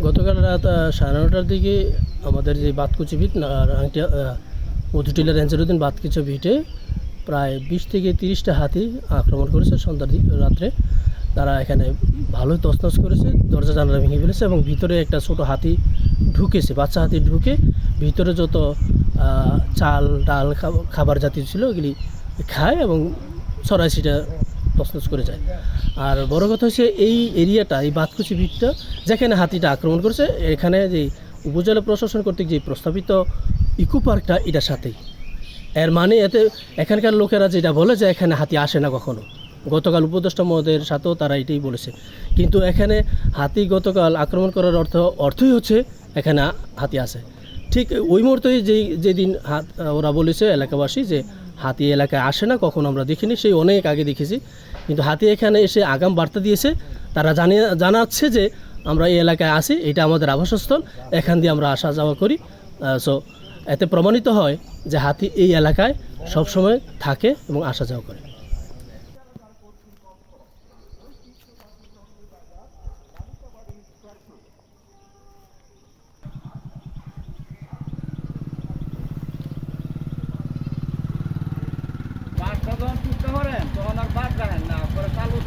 গতকাল রাত 9:30টার দিকে আমাদের যে বাতকুচি ভিট মধুটিলা রেঞ্জের অধীন বাতকুচি ভিটে প্রায় 20 থেকে 30টা হাতি আক্রমণ করেছে সন্ধ্যার রাত্রে। তারা এখানে ভালোই তছনছ করেছে, দরজা জানালা ভেঙে ফেলেছে এবং ভিতরে একটা ছোট হাতি ঢুকেছে, বাচ্চা হাতি ঢুকে ভিতরে যত চাল ডাল খাবার জাতীয় ছিল ওগুলি খায় এবং ছড়াছিটা তছনছ করে যায়। আর বড় কথা হচ্ছে এই এরিয়াটা, এই বাতকুচি ভিটটা যেখানে হাতিটা আক্রমণ করেছে, এখানে যে উপজেলা প্রশাসন কর্তৃক যে প্রস্তাবিত ইকো পার্কটা এটার সাথেই। এর মানে এতে এখানকার লোকেরা যেটা বলে যে এখানে হাতি আসে না কখনো, গতকাল উপদেষ্টা মহোদয়ের সাথেও তারা এটাই বলেছে। কিন্তু এখানে হাতি গতকাল আক্রমণ করার অর্থই হচ্ছে এখানে হাতি আসে। ঠিক ওই মুহূর্তেই যেদিন ওরা বলেছে এলাকাবাসী যে হাতি এলাকায় আসে না, কখনো আমরা দেখিনি, সেই অনেক আগে দেখেছি। কিন্তু হাতি এখানে এসে আগাম বার্তা দিয়েছে, তারা জানাচ্ছে যে আমরা এই এলাকায় আসি, এটা আমাদের আবাসস্থল, এখান দিয়ে আমরা আসা যাওয়া করি। সো এতে প্রমাণিত হয় যে হাতি এই এলাকায় সবসময় থাকে এবং আসা যাওয়া করে। বাদ যখন চুক্তি করেন তখন আর বাদ রাখেন না, পরে চালু